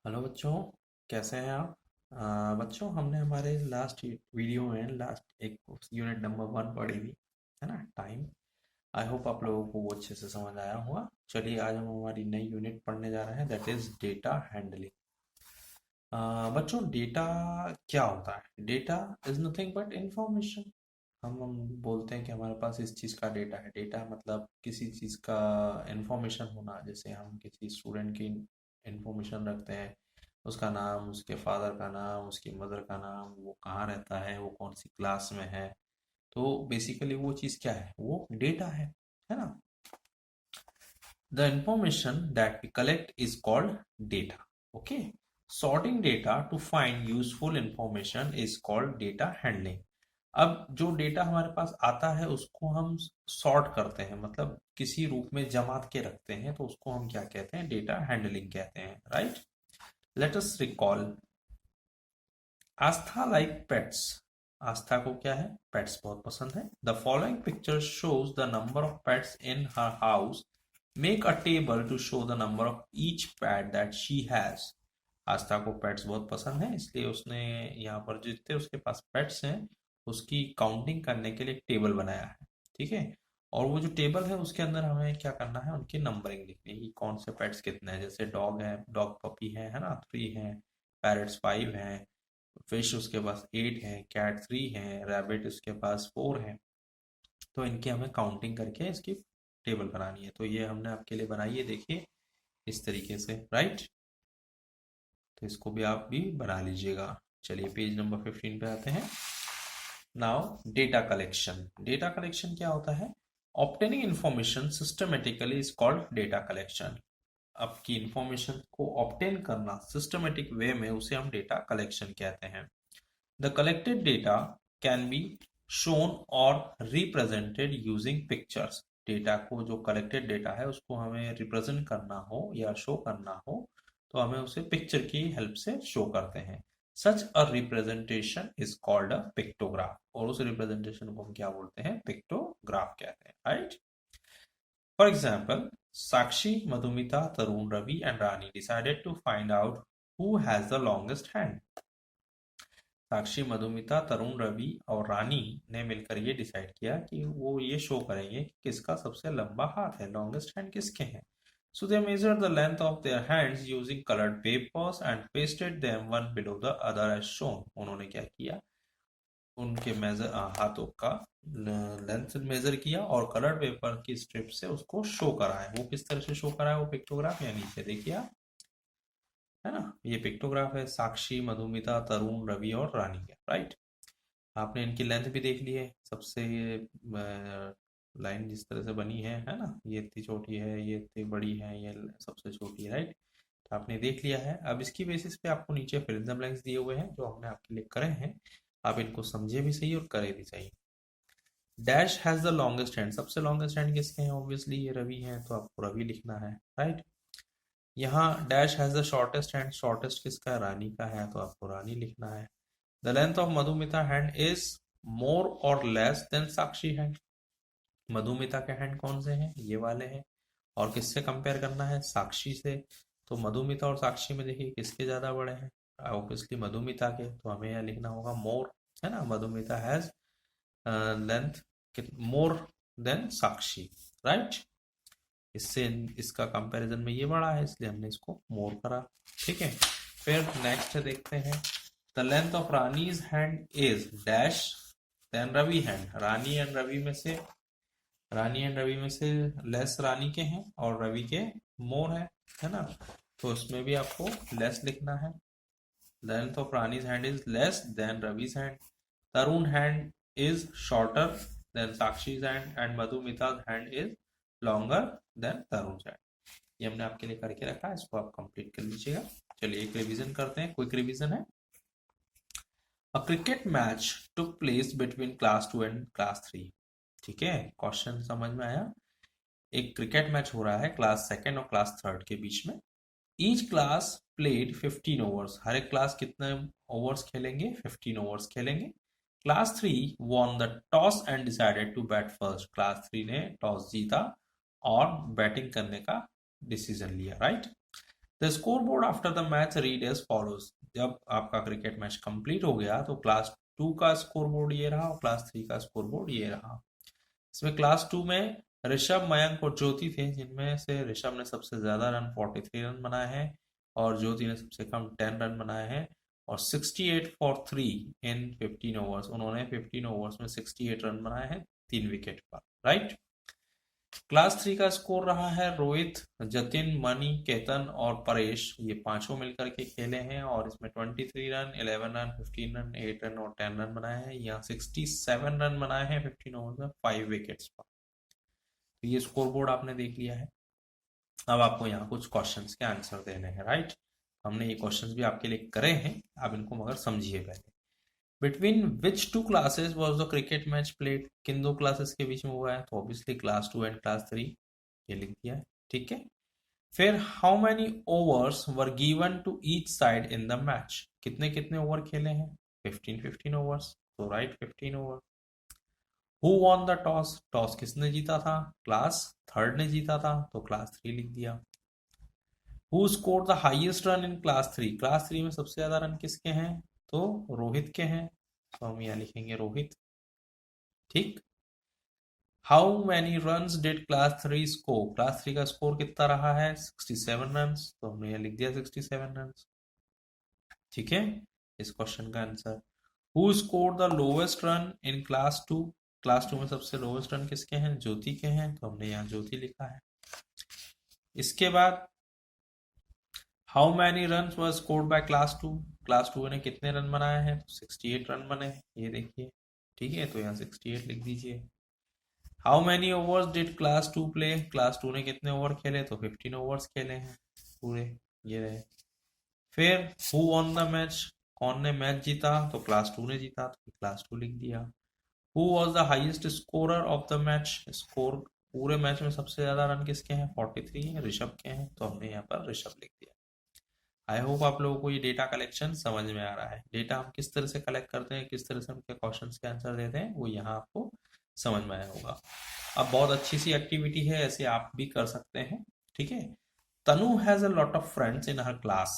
Hello बच्चों, कैसे हैं आप? बच्चों, हमने हमारे लास्ट वीडियो में लास्ट एक यूनिट नंबर 1 पढ़ी थी, है ना? टाइम। आई होप आप लोगों को वो अच्छे से समझ आया होगा। चलिए, आज हम हमारी नई यूनिट पढ़ने जा रहे हैं, दैट इज डेटा हैंडलिंग। बच्चों, डेटा क्या होता है? Data is nothing but information. हम बोलते हैं कि हमारे पास इस चीज़ का डेटा है। डेटा मतलब किसी चीज़ का इंफॉर्मेशन होना। जैसे हम किसी स्टूडेंट की इंफॉर्मेशन रखते हैं, उसका नाम, उसके फादर का नाम, उसकी मदर का नाम, वो कहाँ रहता है, वो कौन सी क्लास में है। तो बेसिकली वो चीज़ क्या है? वो डेटा है ना? The information that we collect is called data. Okay. Sorting data to find useful information is called data handling. अब जो डेटा हमारे पास आता है उसको हम सॉर्ट करते हैं, मतलब किसी रूप में जमा के रखते हैं, तो उसको हम क्या कहते हैं? डेटा हैंडलिंग कहते हैं, right? Let us recall. Astha like pets. Astha को क्या है? पेट्स बहुत पसंद है। The following picture shows the number of pets in her house. Make a table to show the number of each pet that she has. Astha को pets बहुत पसंद है, इसलिए उसने यहाँ पर जितने उसके पास पेट्स हैं उसकी काउंटिंग करने के लिए एक टेबल बनाया है। ठीक है। और वो जो टेबल है उसके अंदर हमें क्या करना है? उनकी नंबरिंग लिखनी है कि कौन से पेट्स कितने हैं। जैसे डॉग है, डॉग पपी है ना, 3 है। पैरट्स 5 हैं। फिश उसके पास 8 है। कैट 3 है। रैबिट उसके पास 4 है। तो इनकी हमें काउंटिंग करके इसकी टेबल बनानी है। तो ये हमने आपके लिए बनाई है, देखिए इस तरीके से, राइट? तो इसको भी आप भी बना लीजिएगा। चलिए, पेज नंबर 15 पे आते हैं। Now, data collection. Data collection क्या होता है? Obtaining information systematically is called data collection. आपकी इंफॉर्मेशन को ऑब्टेन करना सिस्टमेटिक वे में, उसे हम डेटा कलेक्शन कहते हैं। The collected data can be shown और रिप्रेजेंटेड यूजिंग पिक्चर्स। डेटा को, जो कलेक्टेड डेटा है उसको हमें रिप्रेजेंट करना हो या शो करना हो तो हमें उसे पिक्चर की हेल्प से शो करते हैं। Such a representation is called a pictograph. और उस रिप्रेजेंटेशन को हम क्या बोलते हैं? पिक्टोग्राफ कहते हैं, right? For example, Sakshi, Madhumita, Tarun, Ravi and Rani decided to find out who has the longest hand. Sakshi, Madhumita, Tarun, Ravi और रानी ने मिलकर ये डिसाइड किया कि वो ये शो करेंगे कि किसका सबसे लंबा हाथ है, लॉन्गेस्ट हैंड किसके हैं। So they measured the length of their hands using coloured papers and pasted them one below the other as shown. उन्होंने क्या किया? उनके मेजर हाथों का लेंथ मेजर किया और कलर्ड पेपर की स्ट्रिप से उसको शो करा है। वो किस तरह से शो करा है? वो पिक्टोग्राफ या नीचे देखिए आप, है ना? ये पिक्टोग्राफ है साक्षी, मधुमिता, तरुण, रवि और रानी का, राइट? आपने इनकी लेंथ भी देख ली है। सबसे ये लाइन जिस तरह से बनी है ना, ये इतनी छोटी है, ये इतनी बड़ी है, ये सबसे छोटी है, राइट? तो आपने देख लिया है। अब इसकी बेसिस पे आपको नीचे फिल इन द ब्लैंक्स दिए हुए हैं जो हमने आपके लिए करे हैं। आप इनको समझे भी सही और करे भी सही। Dash has the longest hand. सबसे लॉन्गेस्ट हैंड किसके हैं? ऑब्वियसली ये रवि हैं, तो आपको रवि लिखना है, राइट? यहाँ dash has the shortest hand. Shortest किसका है? रानी का है, तो आपको रानी लिखना है। The length of Madhumita hand is more और लेस देन साक्षी हैंड। मधुमिता के हैंड कौन से हैं? ये वाले हैं। और किससे कंपेयर करना है? साक्षी से। तो मधुमिता और साक्षी में देखिए किसके ज्यादा बड़े हैं? ऑब्वियसली मधुमिता के, तो हमें यह लिखना होगा मोर, है ना? Madhumita has length more than Sakshi, right? इससे इसका कंपैरिजन में ये बड़ा है, इसलिए हमने इसको मोर करा। ठीक है। फिर नेक्स्ट देखते हैं। The length of Rani's hand is dash than Ravi hand. Rani and Ravi में से लेस रानी के हैं और रवि के मोर है ना? तो इसमें भी आपको लेस लिखना है। Length of Rani's hand is less than Ravi's hand. Tarun hand is shorter than Sakshi's hand and Madhumita's hand is longer than Tarun's hand. ये हमने आपके लिए करके रखा है, इसको आप कंप्लीट कर लीजिएगा। चलिए एक रिवीजन करते हैं, क्विक रिवीजन है। A cricket match took place between class 2 and class 3। ठीक है, क्वेश्चन समझ में आया? एक क्रिकेट मैच हो रहा है क्लास सेकंड और क्लास थर्ड के बीच में। Each class played 15 overs. हर एक क्लास कितने ओवर्स खेलेंगे? 15 ओवर्स खेलेंगे। Class 3 won the toss and decided to bat first. Class 3 ने टॉस जीता और बैटिंग करने का डिसीजन लिया, right? The scoreboard after the match read as follows. जब आपका क्रिकेट मैच कंप्लीट हो गया तो क्लास 2 का स्कोर बोर्ड ये रहा और क्लास 3 का स्कोर बोर्ड ये रहा। इसमें क्लास 2 में ऋषभ, मयंक और ज्योति थे, जिनमें से ऋषभ ने सबसे ज्यादा रन 43 रन बनाए हैं और ज्योति ने सबसे कम 10 रन बनाए हैं। और 68 फॉर 3 इन 15 ओवर्स, उन्होंने 15 ओवर्स में 68 रन बनाए हैं 3 विकेट पर, राइट। क्लास 3 का स्कोर रहा है रोहित, जतिन, मणि, केतन और परेश, ये पांचों मिलकर के खेले हैं और इसमें 23 रन, 11 रन, 15 रन, 8 रन और 10 रन बनाए हैं। यहाँ 67 रन बनाए हैं 15 ओवर में 5 विकेट्स पर। तो ये स्कोर बोर्ड आपने देख लिया है। अब आपको यहाँ कुछ क्वेश्चंस के आंसर देने हैं, राइट। हमने ये क्वेश्चंस भी आपके लिए करे हैं, आप इनको मगर समझिए पहले। Between which two classes was the cricket match played, किन दो क्लासेस के बीच में हुआ है, तो ऑब्वियसली क्लास 2 एंड क्लास 3, ये लिख दिया है, ठीक है। फिर how many overs were given to each side in the match, कितने कितने ओवर खेले हैं, 15 ओवर्स, तो right 15 over. Who won the toss, toss किसने जीता था, क्लास 3 ने जीता था, तो क्लास 3 लिख दिया। Who score the highest run in class 3, class 3 में सबसे ज्यादा रन किसके हैं, तो रोहित के हैं, तो हम यहाँ लिखेंगे रोहित, ठीक। How many run did class 3 score, class 3 का स्कोर कितना रहा है, 67 रन, तो हमने यहाँ लिख दिया 67 रन, ठीक है। इस क्वेश्चन का answer. Who score the lowest run in class 2, class 2 में सबसे लोवेस्ट रन किसके हैं, ज्योति के हैं, तो हमने यहाँ ज्योति लिखा है। इसके बाद how many run were scored by class 2, class 2 ने कितने रन बनाए हैं, तो 68 रन बने हैं, ये देखिए, ठीक है, तो यहाँ 68 लिख दीजिए। How many overs did class 2 play, class 2 ने कितने ओवर खेले, तो 15 ओवर्स खेले हैं पूरे, ये रहे। फिर हु वॉन द मैच, कौन ने मैच जीता, तो क्लास 2 ने जीता, तो क्लास 2 लिख दिया। Who was the highest scorer of the match, score पूरे मैच में सबसे ज्यादा रन किसके हैं, 43 हैं, ऋषभ के हैं, तो हमने यहाँ पर ऋषभ लिख दिया। आई होप आप लोगों को ये डेटा कलेक्शन समझ में आ रहा है। डेटा हम किस तरह से कलेक्ट करते हैं, किस तरह से उनके क्वेश्चंस के आंसर देते हैं, वो यहाँ आपको समझ में आया होगा। अब बहुत अच्छी सी एक्टिविटी है, ऐसे आप भी कर सकते हैं, ठीक है। Tanu has a lot of friends in her class,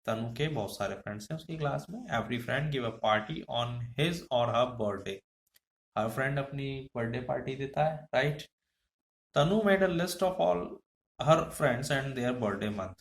Tanu के बहुत सारे फ्रेंड्स हैं उसकी क्लास में। Every friend give a party on his or her birthday, हर फ्रेंड अपनी बर्थडे पार्टी देता है, right. Tanu made a list of all her friends and their birthday month,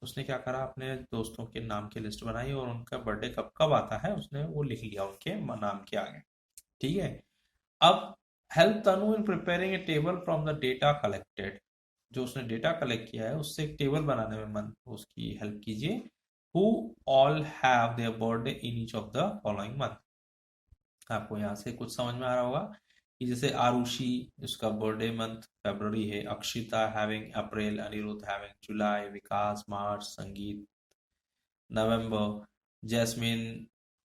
उसने क्या करा, अपने दोस्तों के नाम की लिस्ट बनाई और उनका बर्थडे कब कब आता है उसने वो लिख लिया उनके नाम के आगे, ठीक है। अब help Tanu in preparing A table from the data collected, जो उसने डेटा कलेक्ट किया है उससे एक टेबल बनाने में मन उसकी हेल्प कीजिए। Who all have their birthday in each of the following month, आपको यहाँ से कुछ समझ में आ रहा होगा कि जैसे आरुषि, उसका बर्थडे मंथ फरवरी है, अक्षिता हैविंग अप्रैल, अनिरुद्ध हैविंग जुलाई, विकास मार्च, संगीत नवंबर, जैस्मिन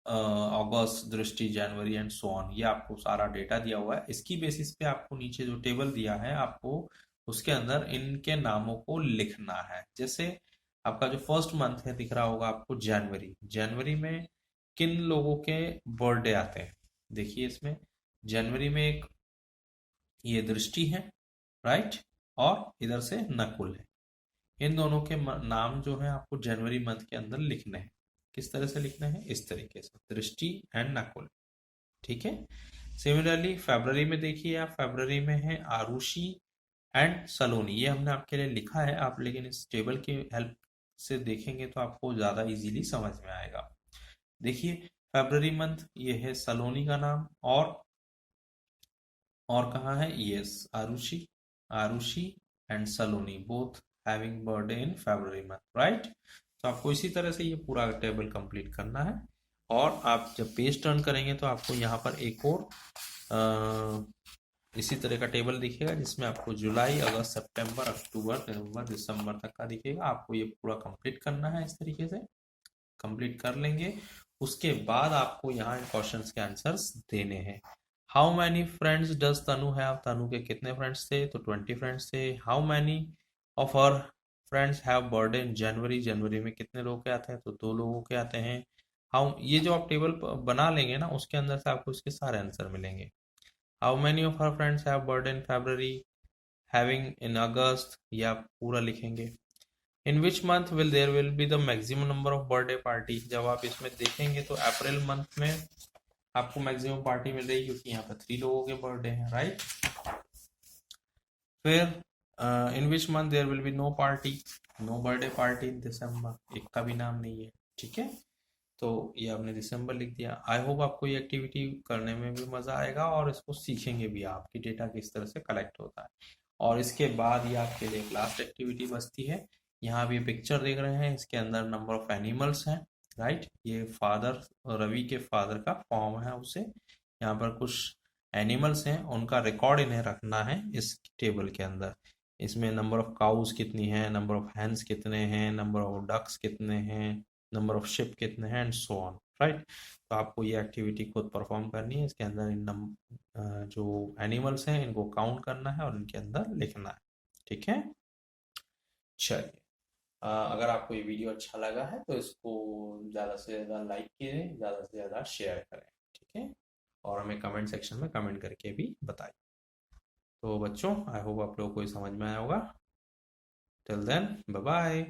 अगस्त, दृष्टि जनवरी एंड सो ऑन। ये आपको सारा डेटा दिया हुआ है, इसकी बेसिस पे आपको नीचे जो टेबल दिया है आपको उसके अंदर इनके नामों को लिखना है। जैसे आपका जो फर्स्ट मंथ है दिख रहा होगा आपको जनवरी, जनवरी में किन लोगों के बर्थडे आते हैं, देखिए इसमें जनवरी में एक ये दृष्टि है, राइट, और इधर से नकुल है। इन दोनों के नाम जो है आपको जनवरी मंथ के अंदर लिखने हैं। किस तरह से लिखने हैं, इस तरीके से, दृष्टि एंड नकुल, ठीक है। सिमिलरली फरवरी में देखिए आप, फरवरी में है आरुषि एंड सलोनी, ये हमने आपके लिए लिखा है, आप लेकिन इस टेबल की हेल्प से देखेंगे तो आपको ज्यादा इजीली समझ में आएगा। देखिए फरवरी मंथ ये है सलोनी का नाम, और कहाँ है, yes Aarushi, Aarushi and Saloni both having birthday in February month, right. तो आपको इसी तरह से ये पूरा टेबल कंप्लीट करना है और आप जब पेज टर्न करेंगे तो आपको यहाँ पर एक और इसी तरह का टेबल दिखेगा जिसमें आपको जुलाई, अगस्त, सितंबर, अक्टूबर, नवंबर, दिसंबर तक का दिखेगा। आपको ये पूरा कंप्लीट करना है, इस तरीके से कंप्लीट कर लेंगे। उसके बाद आपको यहाँ क्वेश्चंस के आंसर्स देने हैं। How many friends does Tanu have, Tanu के कितने फ्रेंड्स थे, तो 20 फ्रेंड्स थे। How many of her friends have birthday in January, जनवरी में कितने लोग के आते हैं, तो 2 लोगों के आते हैं। हाउ, ये जो आप टेबल बना लेंगे ना उसके अंदर से आपको इसके सारे आंसर मिलेंगे। How many of her friends have birthday in February, having in August, ये आप पूरा लिखेंगे। In which month there will be the maximum number of birthday party. जब आप इसमें देखेंगे तो अप्रैल मंथ में आपको मैक्सिमम पार्टी मिल रही है क्योंकि यहाँ पर 3 लोगों के बर्थडे हैं, राइट। फिर in which month there will be no party, no birthday party in December, एक का भी नाम नहीं है, ठीक है। तो ये आपने दिसंबर लिख दिया। आई होप आपको ये एक्टिविटी करने में भी मज़ा आएगा और इसको सीखेंगे भी आप कि डेटा किस तरह से कलेक्ट होता है। और इसके बाद ये आपके लिए एक लास्ट एक्टिविटी बचती है। यहाँ आप ये पिक्चर देख रहे हैं, इसके अंदर नंबर ऑफ एनिमल्स हैं, राइट। ये फादर, रवि के फादर का फॉर्म है उसे। यहाँ पर कुछ एनिमल्स हैं, उनका रिकॉर्ड इन्हें रखना है इस टेबल के अंदर। इसमें नंबर ऑफ काउस कितनी है, नंबर ऑफ हैंस कितने हैं, नंबर ऑफ डक्स कितने हैं, नंबर ऑफ शिप कितने हैं, एंड सो ऑन, राइट। तो आपको ये एक्टिविटी खुद परफॉर्म करनी है। इसके अंदर जो एनिमल्स हैं इनको काउंट करना है और इनके अंदर लिखना है, ठीक है। चलिए, अगर आपको ये वीडियो अच्छा लगा है तो इसको ज़्यादा से ज़्यादा लाइक कीजिए, ज़्यादा से ज़्यादा शेयर करें, ठीक है। और हमें कमेंट सेक्शन में कमेंट करके भी बताइए। तो बच्चों, आई होप आप लोगों को ये समझ में आया होगा। Till then, bye bye.